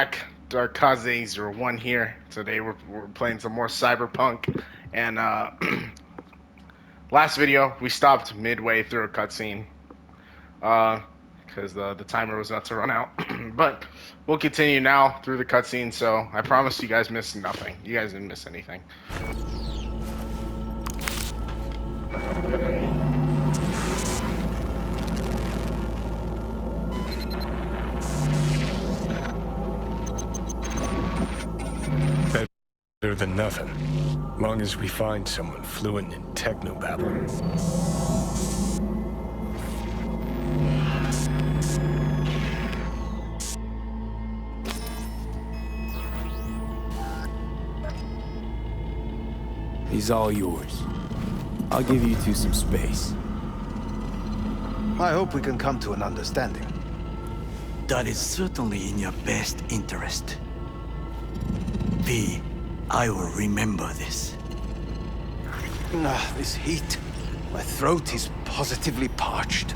back. Dark1 here. Today we're playing some more Cyberpunk, and last video we stopped midway through a cutscene, because the timer was about to run out. But we'll continue now through the cutscene. So I promise you guys missed nothing. You guys didn't miss anything. Better than nothing, long as we find someone fluent in technobabble. He's all yours. I'll give you two some space. I hope we can come to an understanding. That is certainly in your best interest. V, I will remember this. This heat. My throat is positively parched.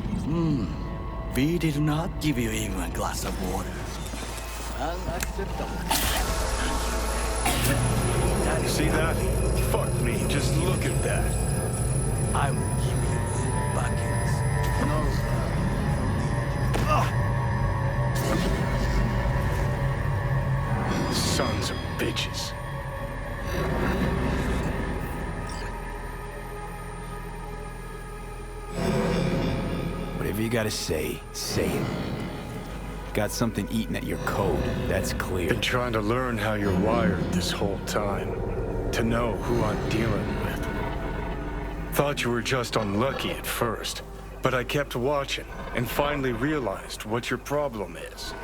V did not give you even a glass of water. Unacceptable. See that? Fuck me, just look at that. I will give you buckets. No. Sons of bitches. Whatever you gotta say it. Got something eating at your code, that's clear. Been trying to learn how you're wired this whole time. To know who I'm dealing with. Thought you were just unlucky at first, but I kept watching and finally realized what your problem is.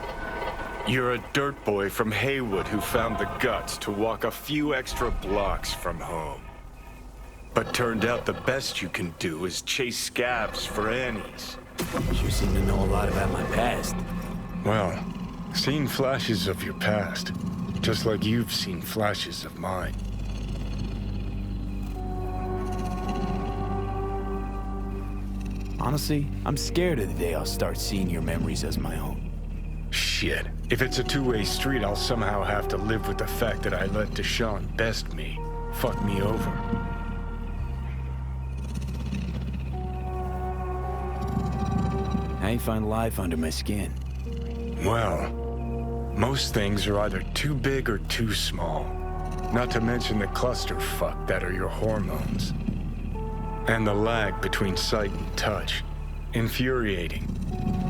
You're a dirt boy from Haywood who found the guts to walk a few extra blocks from home. But turned out the best you can do is chase scabs for Annies. You seem to know a lot about my past. Well, seen flashes of your past, just like you've seen flashes of mine. Honestly, I'm scared of the day I'll start seeing your memories as my own. Shit. If it's a two-way street, I'll somehow have to live with the fact that I let Deshaun best me, fuck me over. How you find life under my skin? Well, most things are either too big or too small. Not to mention the clusterfuck that are your hormones. And the lag between sight and touch. Infuriating.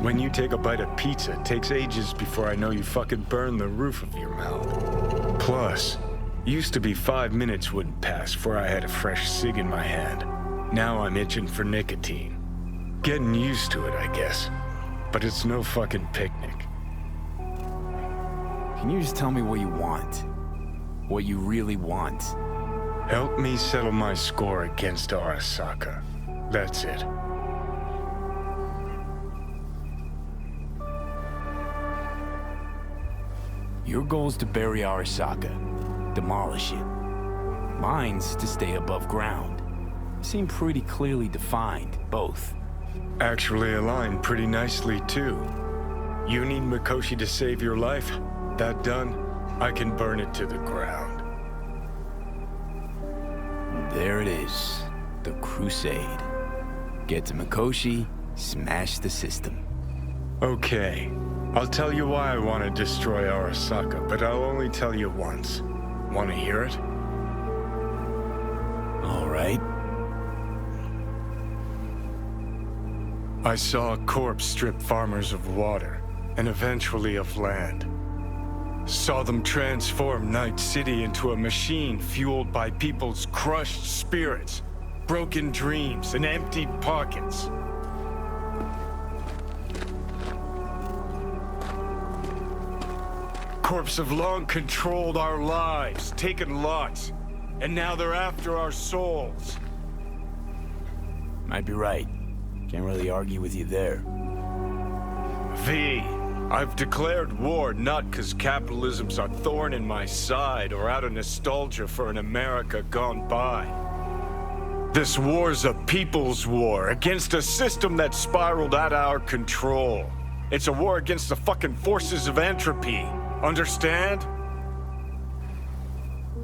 When you take a bite of pizza, it takes ages before I know you fucking burn the roof of your mouth. Plus, used to be 5 minutes wouldn't pass before I had a fresh cig in my hand. Now I'm itching for nicotine. Getting used to it, I guess. But it's no fucking picnic. Can you just tell me what you want? What you really want? Help me settle my score against Arasaka. That's it. Your goal's to bury Arasaka. Demolish it. Mine's to stay above ground. Seem pretty clearly defined, both. Actually aligned pretty nicely, too. You need Mikoshi to save your life? That done, I can burn it to the ground. There it is. The Crusade. Get to Mikoshi, smash the system. Okay. I'll tell you why I want to destroy Arasaka, but I'll only tell you once. Want to hear it? All right. I saw a corpse strip farmers of water, and eventually of land. Saw them transform Night City into a machine fueled by people's crushed spirits, broken dreams, and emptied pockets. Corps have long controlled our lives, taken lots, and now they're after our souls. Might be right. Can't really argue with you there. V, I've declared war not because capitalism's a thorn in my side or out of nostalgia for an America gone by. This war's a people's war against a system that spiraled out of our control. It's a war against the fucking forces of entropy. Understand?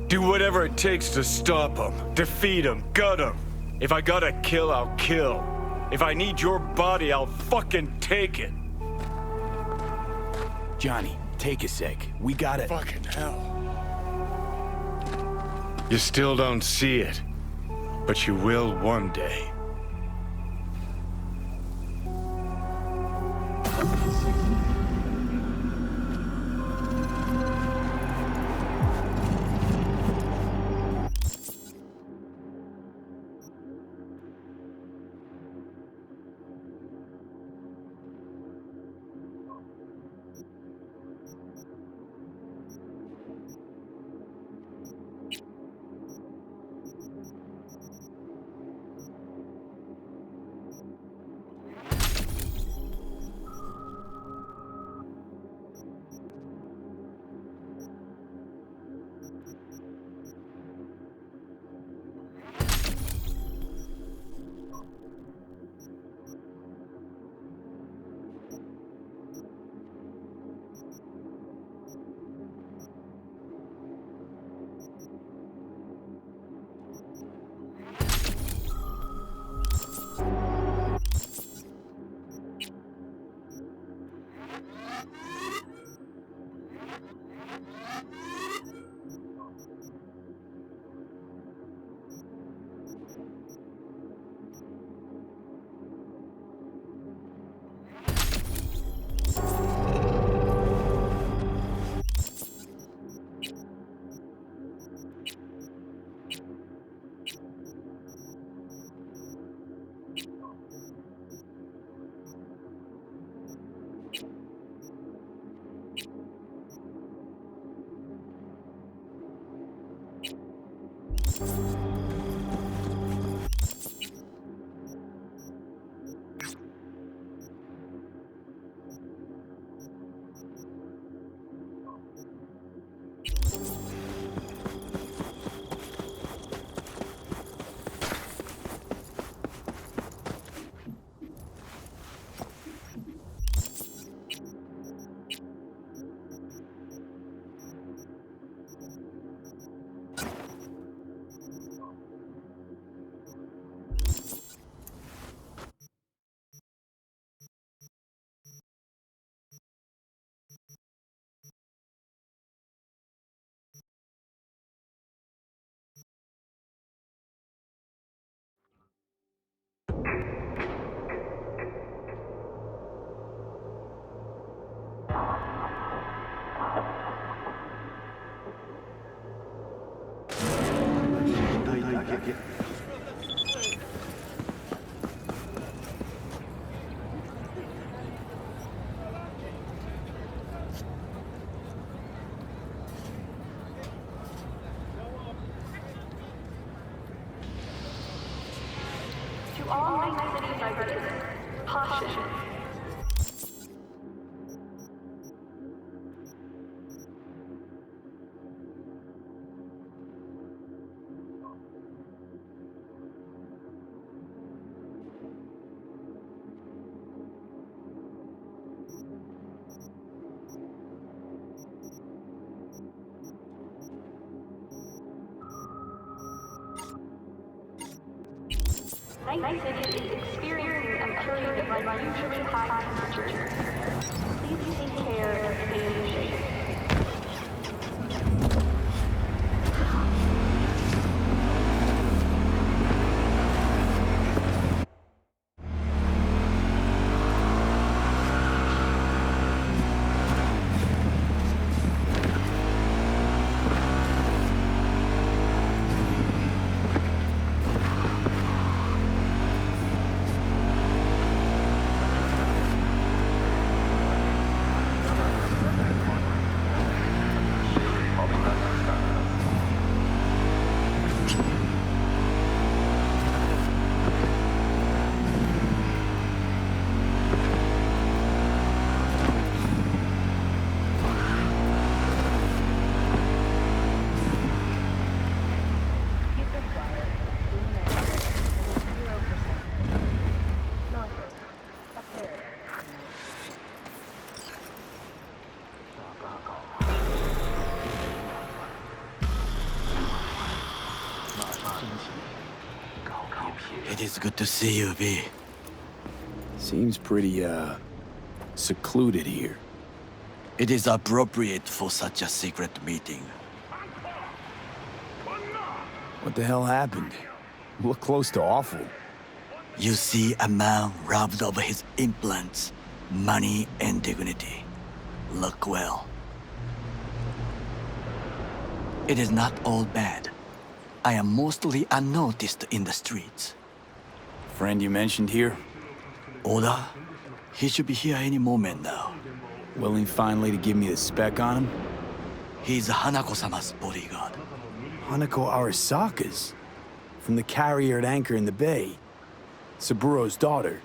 Do whatever it takes to stop them, defeat them, gut them. If I gotta kill, I'll kill. If I need your body, I'll fucking take it. Johnny, take a sec. We gotta... Fucking hell. You still don't see it, but you will one day. To all Night City residents, caution. Night City is experiencing a period of unusually high temperatures. Please take care and stay in the shade. is good to see you, V. Seems pretty, secluded here. It is appropriate for such a secret meeting. What the hell happened? Look close to awful. You see a man robbed of his implants, money and dignity. Look well. It is not all bad. I am mostly unnoticed in the streets. Friend you mentioned here? Oda? He should be here any moment now. Willing finally to give me the spec on him? He's Hanako-sama's bodyguard. Hanako Arasaka's? From the carrier at anchor in the bay. Saburo's daughter.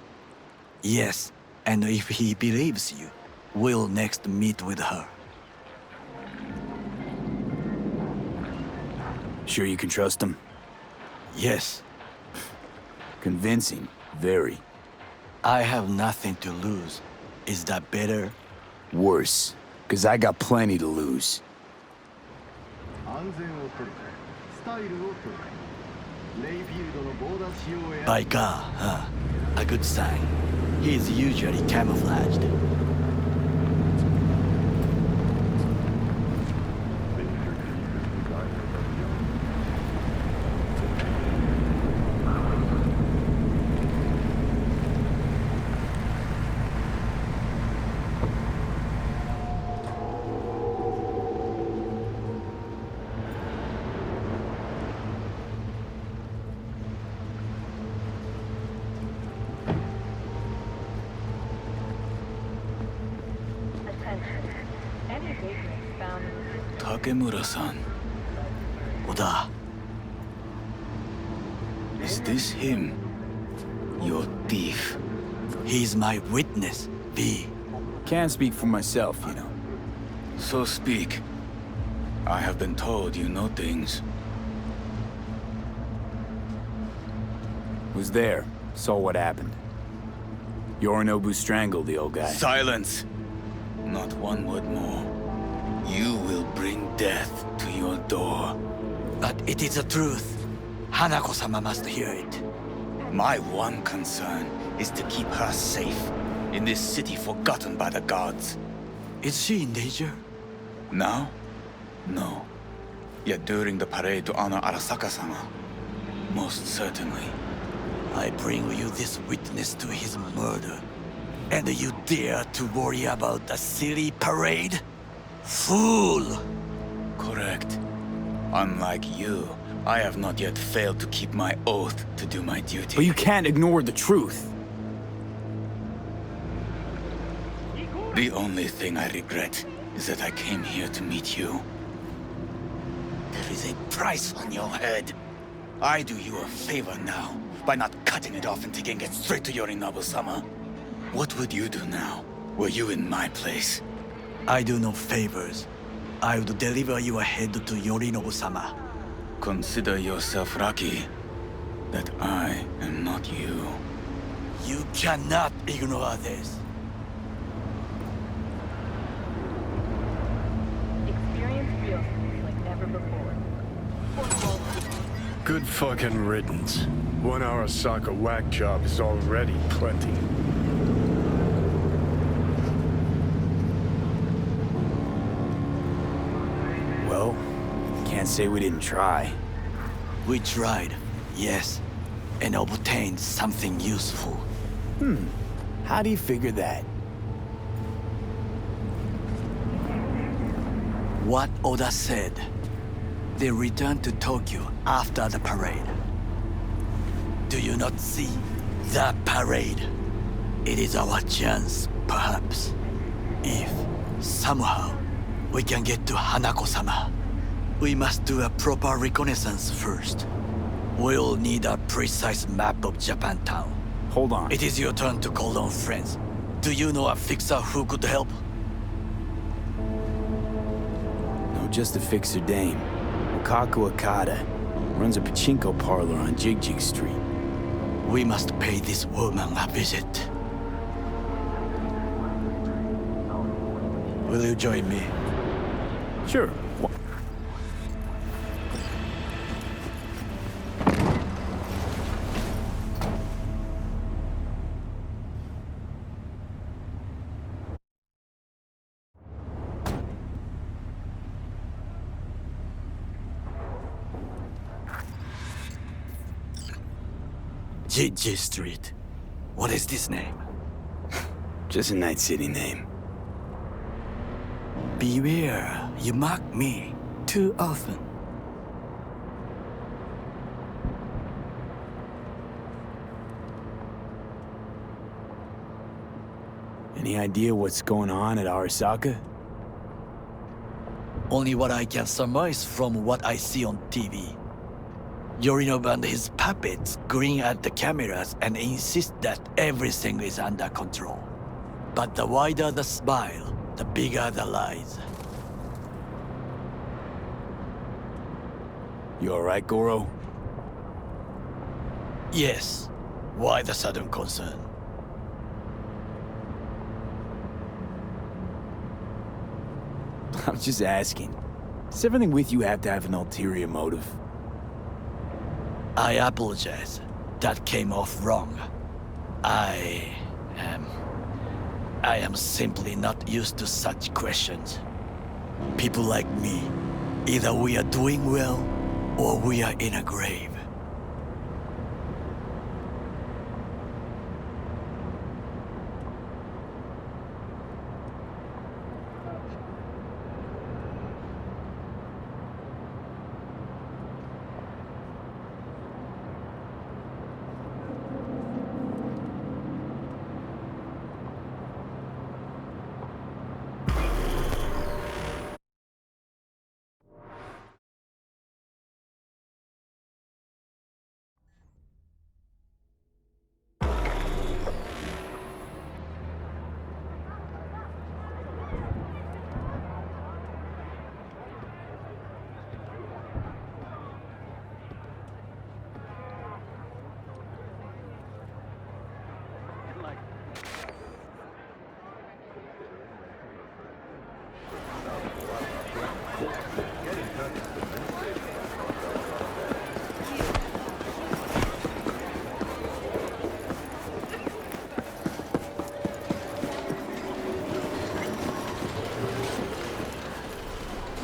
Yes, and if he believes you, we'll next meet with her. Sure you can trust him? Yes, Convincing. Very. I have nothing to lose. Is that better? Worse. 'Cause I got plenty to lose. By God, huh? A good sign. He is usually camouflaged. Any vagrants found in the Takemura-san. Oda, Is this him? Your thief. he's my witness, V. Can't speak for myself, you know. So speak. I have been told you know things. Was there. Saw what happened. Yorinobu strangled the old guy. Silence! Not one word more. You will bring death to your door. But it is the truth. Hanako-sama must hear it. My one concern is to keep her safe in this city forgotten by the gods. Is she in danger? Now? No. Yet during the parade to honor Arasaka-sama, most certainly. I bring you this witness to his murder. And you dare to worry about a silly parade? Fool! Correct. Unlike you, I have not yet failed to keep my oath to do my duty. But you can't ignore the truth. The only thing I regret is that I came here to meet you. There is a price on your head. I do you a favor now by not cutting it off and taking it straight to Yorinobu-sama. What would you do now, were you in my place? I do no favors. I would deliver your head to Yorinobu-sama. Consider yourself lucky that I am not you. You cannot ignore this. experience realness like never before. Good fucking riddance. 1 Arasaka whack job is already plenty. Well, can't say we didn't try. We tried, yes, and obtained something useful. How do you figure that? What Oda said. They returned to Tokyo after the parade. Do you not see the parade? It is our chance, perhaps. If, somehow, we can get to Hanako-sama, we must do a proper reconnaissance first. We'll need a precise map of Japantown. Hold on. It is your turn to call on friends. Do you know a fixer who could help? No, just a fixer dame. Okaku Akada. Runs a pachinko parlor on Jig Street. We must pay this woman a visit. Will you join me? Sure. Gigi Street. What is this name? Just a Night City name. Beware, you mock me too often. Any idea what's going on at Arasaka? Only what I can surmise from what I see on TV. Yorinobu and his puppets grin at the cameras and insist that everything is under control. But the wider the smile, the bigger the lies. You alright, Goro? Yes. Why the sudden concern? I'm just asking. Does everything with you have to have an ulterior motive? I apologize. That came off wrong. I am simply not used to such questions. People like me, either we are doing well, or we are in a grave.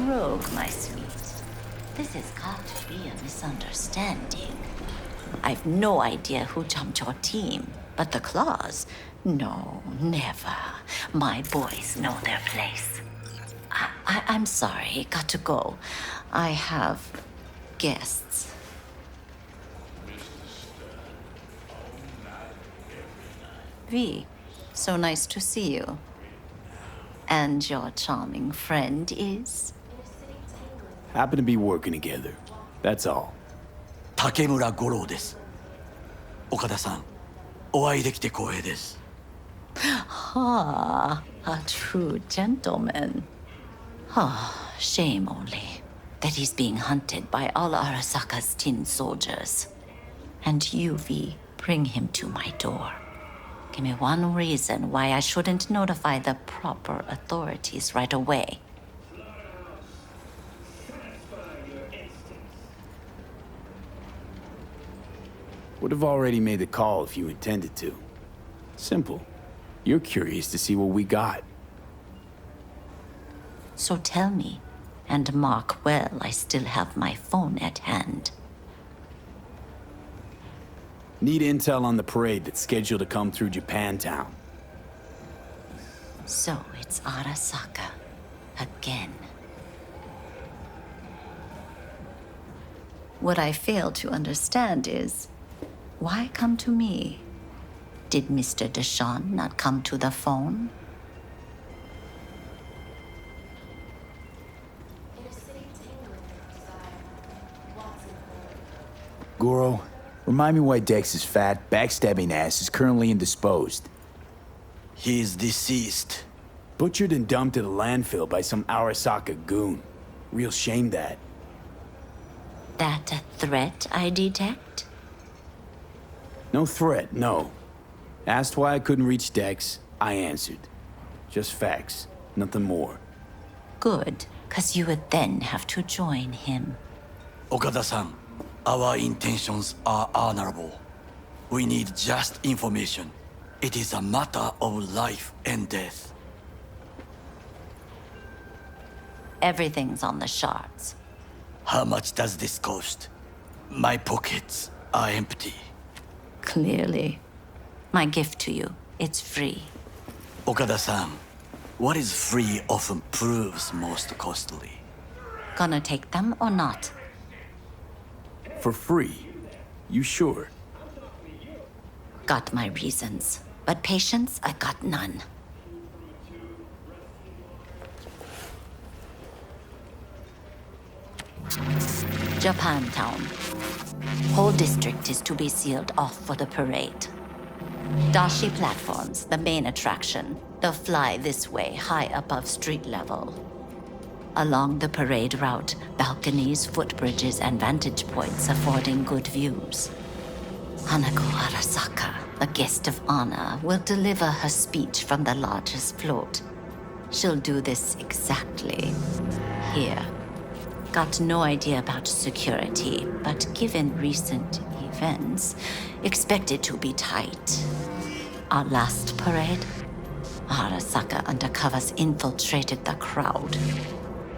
Rogue, my sweet. This has got to be a misunderstanding. I've no idea who jumped your team, but the claws? No, never. My boys know their place. I'm sorry, got to go. I have guests. V, so nice to see you. And your charming friend is? Happen to be working together. That's all. Takemura Goro です。岡田さん、お会いできて光栄です。Ah, a true gentleman. Ah, shame only that he's being hunted by all Arasaka's tin soldiers. And you, V, bring him to my door. Give me one reason why I shouldn't notify the proper authorities right away. Would have already made the call if you intended to. Simple. You're curious to see what we got. So tell me, and mark well I still have my phone at hand. Need intel on the parade that's scheduled to come through Japantown. So it's Arasaka. Again. What I fail to understand is, why come to me? Did Mr. Deshawn not come to the phone? Goro, remind me why Dex's fat, backstabbing ass is currently indisposed. He is deceased. Butchered and dumped at a landfill by some Arasaka goon. Real shame that. That a threat I detect? No threat, no. Asked why I couldn't reach Dex, I answered. Just facts, nothing more. Good, 'cause you would then have to join him. Okada-san, our intentions are honorable. We need just information. It is a matter of life and death. Everything's on the shards. How much does this cost? My pockets are empty. Clearly. My gift to you, it's free. Okada-san, what is free often proves most costly. Gonna take them or not? For free? You sure? Got my reasons, but patience, I got none. Japantown. Whole district is to be sealed off for the parade. Dashi platforms, the main attraction. They'll fly this way, high above street level. Along the parade route, balconies, footbridges, and vantage points affording good views. Hanako Arasaka, a guest of honor, will deliver her speech from the largest float. She'll do this exactly here. Got no idea about security, but given recent events, expect it to be tight. Our last parade, Arasaka undercovers infiltrated the crowd.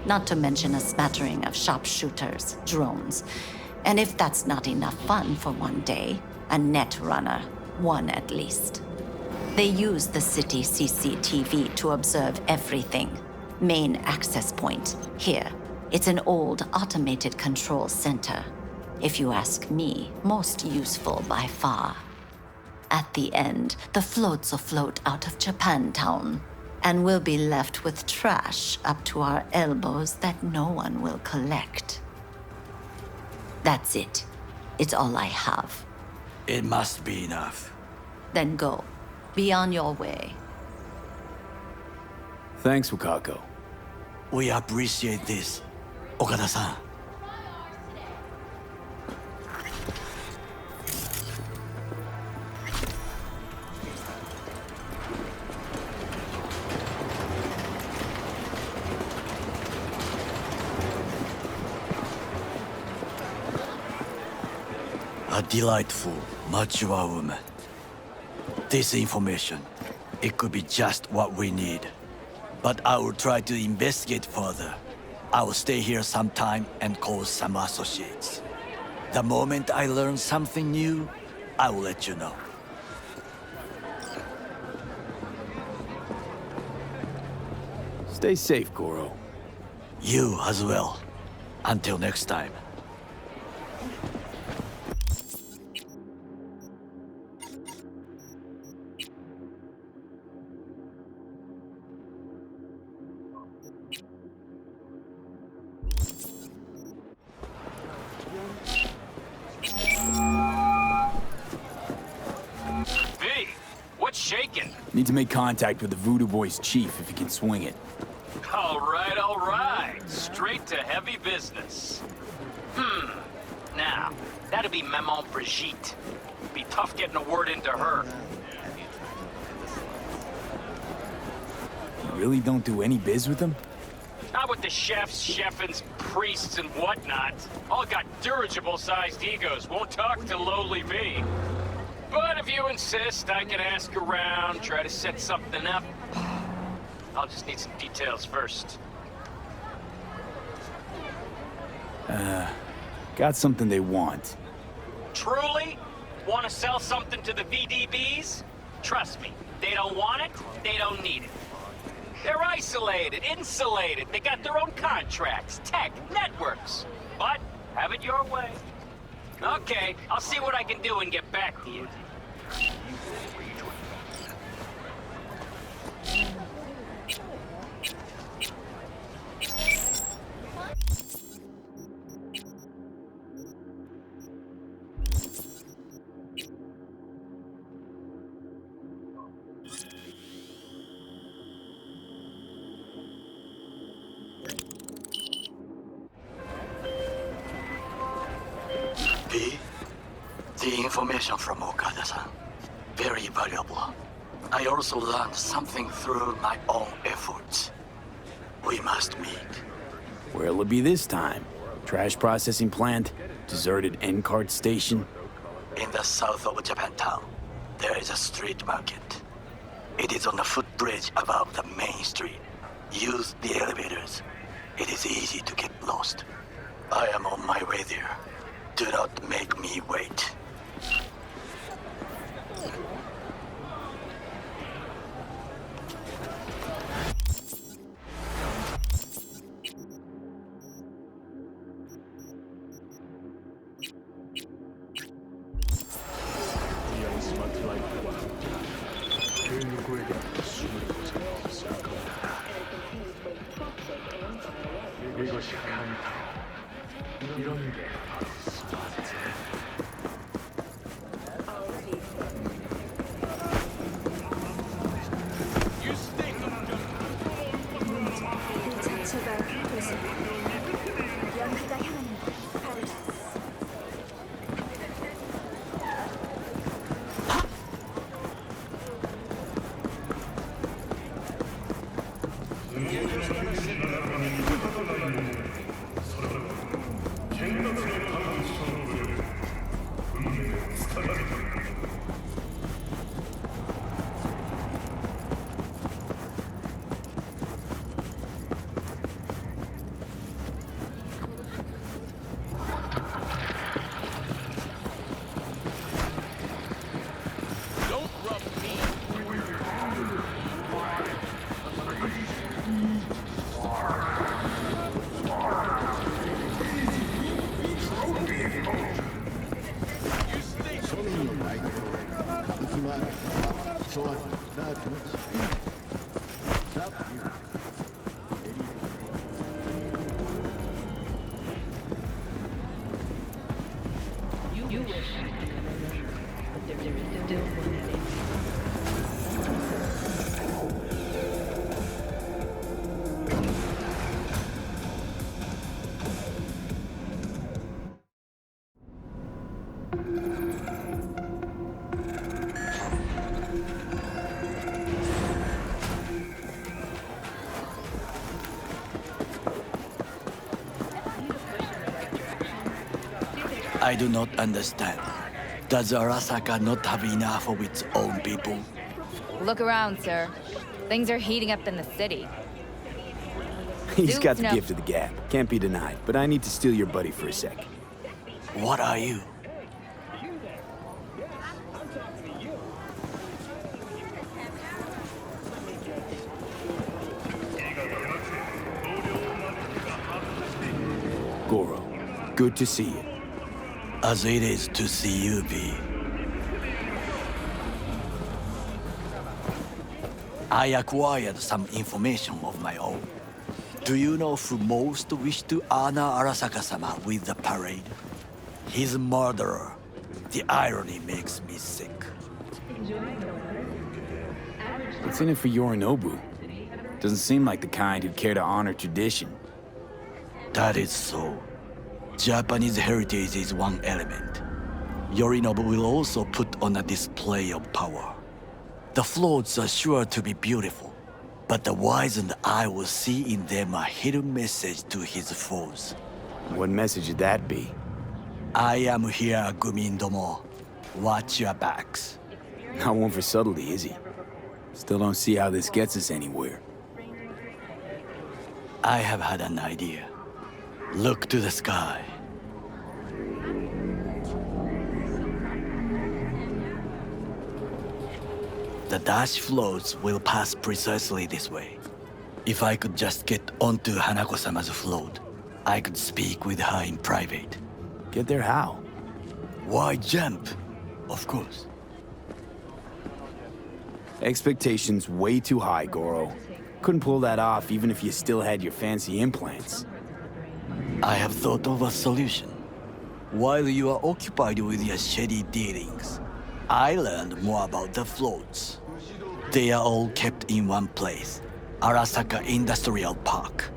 Not to mention a smattering of sharpshooters, drones, and if that's not enough fun for one day, a net runner, one at least. They use the city CCTV to observe everything. Main access point, here. It's an old automated control center. If you ask me, most useful by far. At the end, the floats will float out of Japantown, and we'll be left with trash up to our elbows that no one will collect. That's it. It's all I have. It must be enough. Then go. Be on your way. Thanks, Wakako. We appreciate this, Okada-san. A delightful, mature woman. This information, it could be just what we need. But I will try to investigate further. I will stay here some time and call some associates. The moment I learn something new, I will let you know. Stay safe, Goro. You as well. Until next time. Need to make contact with the Voodoo Boys chief if he can swing it. All right. Straight to heavy business. Now, that'd be Maman Brigitte. Be tough getting a word into her. You really don't do any biz with them? Not with the chefs, chefins, priests, and whatnot. All got dirigible-sized egos, won't talk to lowly me. But if you insist, I can ask around, try to set something up. I'll just need some details first. Got something they want. Truly? Want to sell something to the VDBs? Trust me, they don't want it, they don't need it. They're isolated, insulated, they got their own contracts, tech, networks. But, have it your way. Okay, I'll see what I can do and get back to you. The information from Okada-san, very valuable. I also learned something through my own efforts. We must meet. Where'll it be this time? Trash processing plant? Deserted N-cart station? In the south of Japantown, there is a street market. It is on the footbridge above the main street. Use the elevators. It is easy to get lost. I am on my way there. Do not make me wait. 그 자체가 도시. 연기가 향하는 곳, 파리스. I do not understand. Does Arasaka not have enough of its own people? Look around, sir. Things are heating up in the city. He's got the Suits, no- gift of the gab. Can't be denied. But I need to steal your buddy for a sec. What are you? Goro, good to see you. As it is to see you be. I acquired some information of my own. Do you know who most wished to honor Arasaka-sama with the parade? His murderer. The irony makes me sick. What's in it for Yorinobu? Doesn't seem like the kind who'd care to honor tradition. That is so. Japanese heritage is one element. Yorinobu will also put on a display of power. The floats are sure to be beautiful, but the wizened eye will see in them a hidden message to his foes. What message would that be? I am here, Gumindomo. Watch your backs. Not one for subtlety, is he? Still don't see how this gets us anywhere. I have had an idea. Look to the sky. The dash floats will pass precisely this way. If I could just get onto Hanako-sama's float, I could speak with her in private. Get there how? Why jump? Of course. Expectations way too high, Goro. Couldn't pull that off even if you still had your fancy implants. I have thought of a solution. While you are occupied with your shady dealings, I learned more about the floats. They are all kept in one place, Arasaka Industrial Park.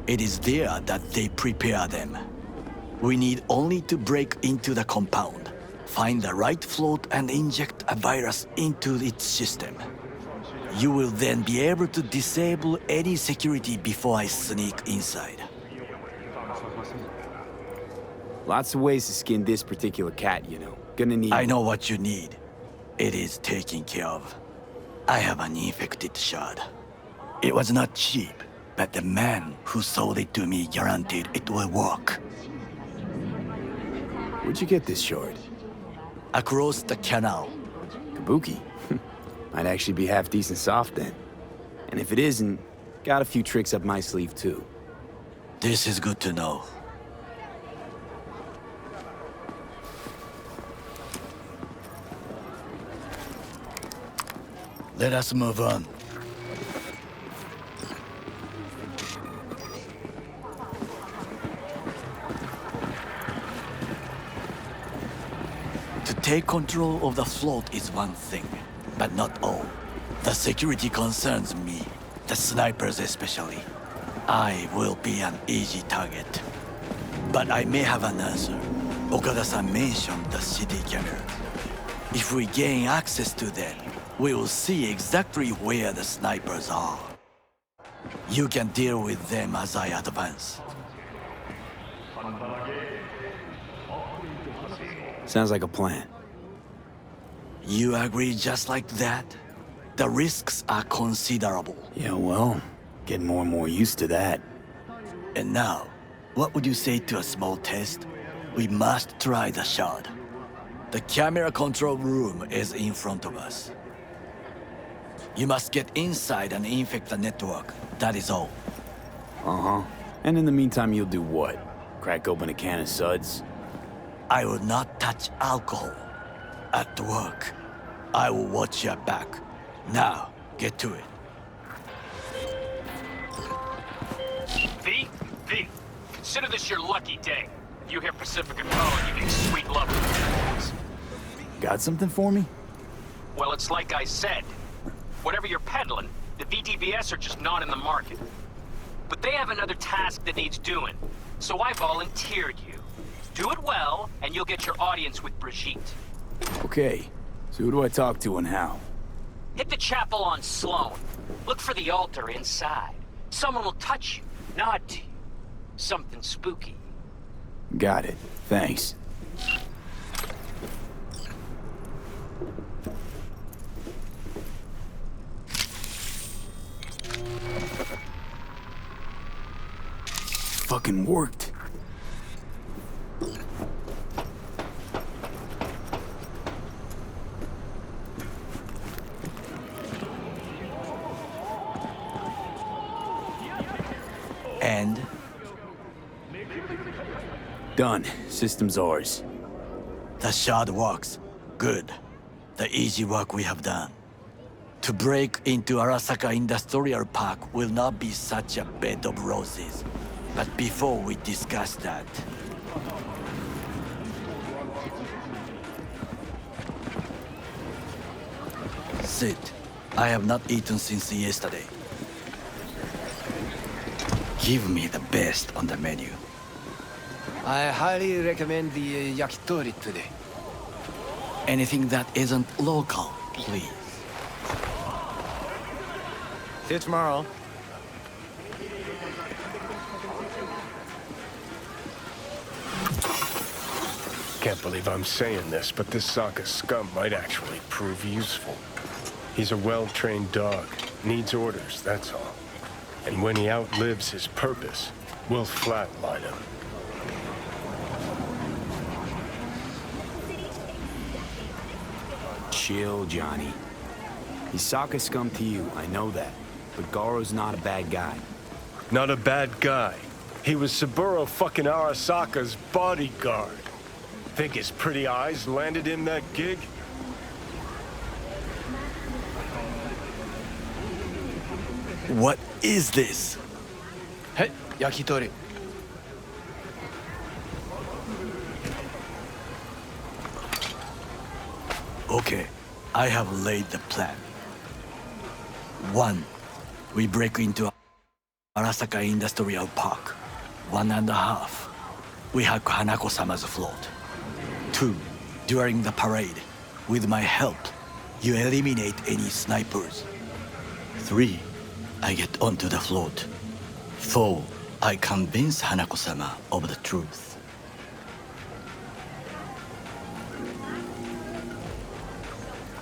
It is there that they prepare them. We need only to break into the compound, find the right float and inject a virus into its system. You will then be able to disable any security before I sneak inside. Lots of ways to skin this particular cat, you know. Gonna need... I know what you need. It is taken care of. I have an infected shard. It was not cheap, but the man who sold it to me guaranteed it will work. Where'd you get this shard? Across the canal. Kabuki? Might actually be half decent soft then. And if it isn't, got a few tricks up my sleeve too. This is good to know. Let us move on. To take control of the float is one thing, but not all. The security concerns me, the snipers especially. I will be an easy target. But I may have an answer. Okada-san mentioned the city camera. If we gain access to them, we will see exactly where the snipers are. You can deal with them as I advance. Sounds like a plan. You agree just like that? The risks are considerable. Yeah, well, getting more and more used to that. And now, what would you say to a small test? We must try the shard. The camera control room is in front of us. You must get inside and infect the network. That is all. Uh-huh. And in the meantime, you'll do what? Crack open a can of suds? I will not touch alcohol. At work, I will watch your back. Now, get to it. V, consider this your lucky day. You hear Pacifica calling, you make sweet love with your Got something for me? Well, it's like I said. Whatever you're peddling, the VDVS are just not in the market. But they have another task that needs doing, so I volunteered you. Do it well, and you'll get your audience with Brigitte. Okay, so who do I talk to and how? Hit the chapel on Sloan. Look for the altar inside. Someone will touch you, nod to you. Something spooky. Got it. Thanks. Fucking worked. And? Done. System's ours. The shard works. Good. The easy work we have done. To break into Arasaka Industrial Park will not be such a bed of roses. But before we discuss that... Sit. I have not eaten since yesterday. Give me the best on the menu. I highly recommend the yakitori today. Anything that isn't local, please. See you tomorrow. Can't believe I'm saying this, but this Sokka scum might actually prove useful. He's a well-trained dog. Needs orders, that's all. And when he outlives his purpose, we'll flatline him. Chill, Johnny. He's Sokka scum to you, I know that. But Garo's not a bad guy. Not a bad guy. He was Saburo fucking Arasaka's bodyguard. Think his pretty eyes landed him that gig? What is this? Hey, yakitori. Okay, I have laid the plan. 1. We break into Arasaka Industrial Park. 1.5. We hack Hanako-sama's float. 2. During the parade, with my help, you eliminate any snipers. 3. I get onto the float. 4. I convince Hanako-sama of the truth.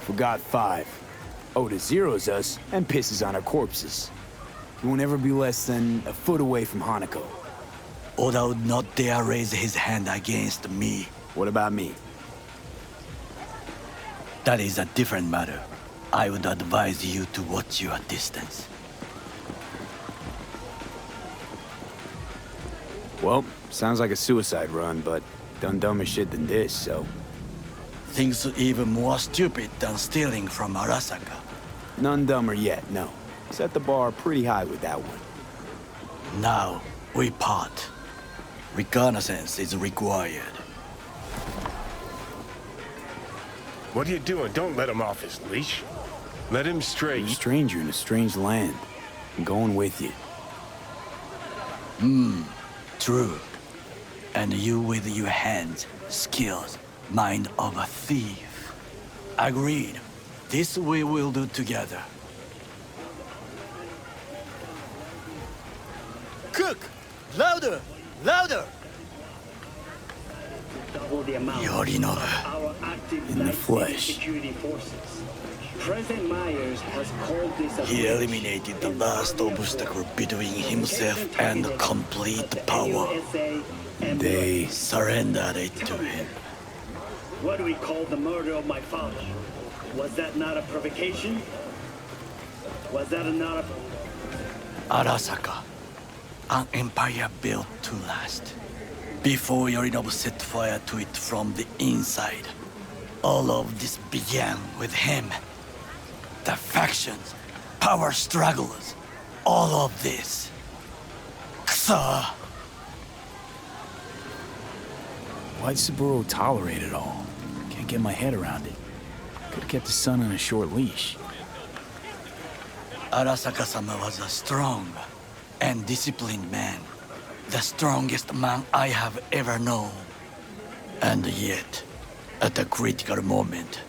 Forgot 5. Oda zeros us and pisses on our corpses. He won't ever be less than a foot away from Hanako. Oda would not dare raise his hand against me. What about me? That is a different matter. I would advise you to watch your distance. Well, sounds like a suicide run, but done dumber shit than this, so... Things even more stupid than stealing from Arasaka. None dumber yet, no. Set the bar pretty high with that one. Now, we part. Reconnaissance is required. What are you doing? Don't let him off his leash. Let him straight. You're a stranger in a strange land. I'm going with you. True. And you with your hands, skills, mind of a thief. Agreed. This we will do together. Cook! Louder! Louder! Yorinobu. In the flesh. President Myers has called this a He eliminated the last obstacle between himself and complete power. They... Surrendered it to him. What do we call the murder of my father? Was that not a provocation? Was that not a... Arasaka. An empire built to last. Before Yorinobu set fire to it from the inside. All of this began with him. The factions, power struggles, all of this. Kusa! Why'd Saburo tolerate it all? Can't get my head around it. Could've kept his son on a short leash. Arasaka-sama was a strong and disciplined man. The strongest man I have ever known. And yet, at a critical moment,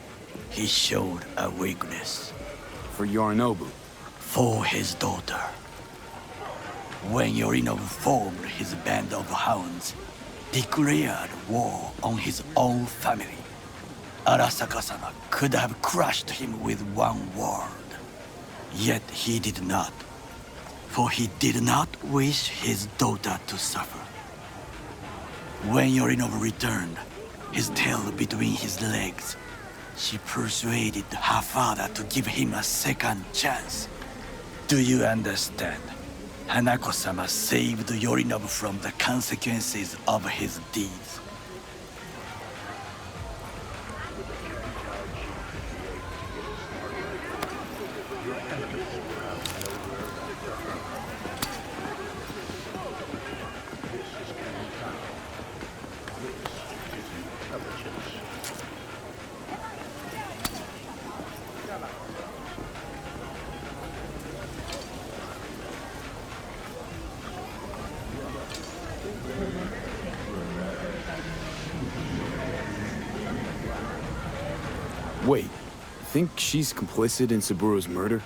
he showed a weakness. For Yorinobu. For his daughter. When Yorinobu formed his band of hounds, declared war on his own family, Arasaka-sama could have crushed him with one word. Yet he did not. For he did not wish his daughter to suffer. When Yorinobu returned, his tail between his legs, she persuaded her father to give him a second chance. Do you understand? Hanako-sama saved Yorinobu from the consequences of his deeds. Wait, think she's complicit in Saburo's murder?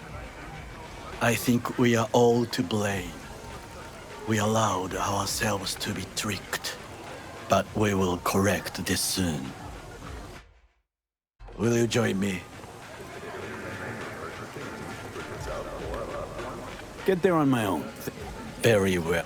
I think we are all to blame. We allowed ourselves to be tricked. But we will correct this soon. Will you join me? Get there on my own. Very well.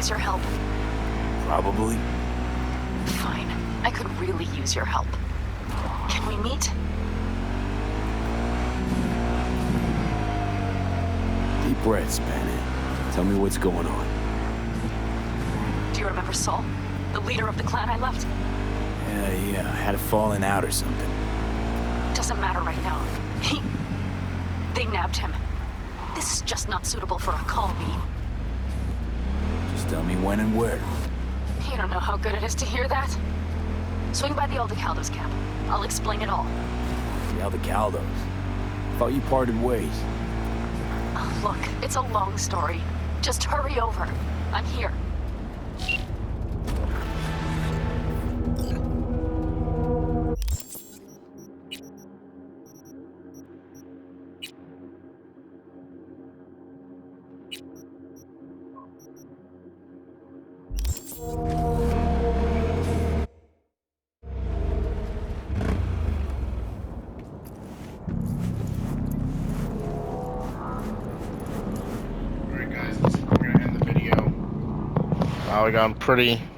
use your help. Probably. Fine. I could really use your help. Can we meet? Deep breaths, Bannon. Tell me what's going on. Do you remember Saul? The leader of the clan I left? Yeah, had a falling out or something. Doesn't matter right now. They nabbed him. This is just not suitable for a call meeting. Just tell me when and where. You don't know how good it is to hear that. Swing by the Aldecaldos camp. I'll explain it all. The Aldecaldos? Thought you parted ways. Oh, look, it's a long story. Just hurry over. I'm here.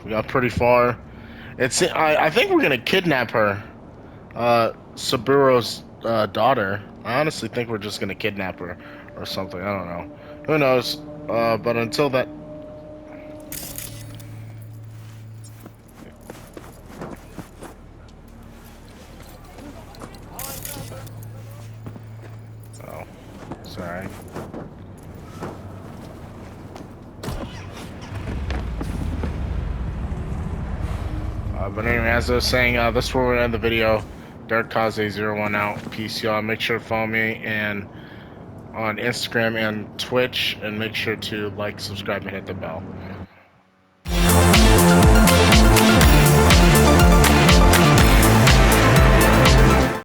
We got pretty far. I think we're gonna kidnap her, Saburo's daughter. I honestly think we're just gonna kidnap her or something. I don't know. Who knows? But until that. Oh, sorry. But anyway, as I was saying, this is where we're gonna end the video. Dark Kaze01 out. Peace, y'all. Make sure to follow me and on Instagram and Twitch, and make sure to like, subscribe, and hit the bell.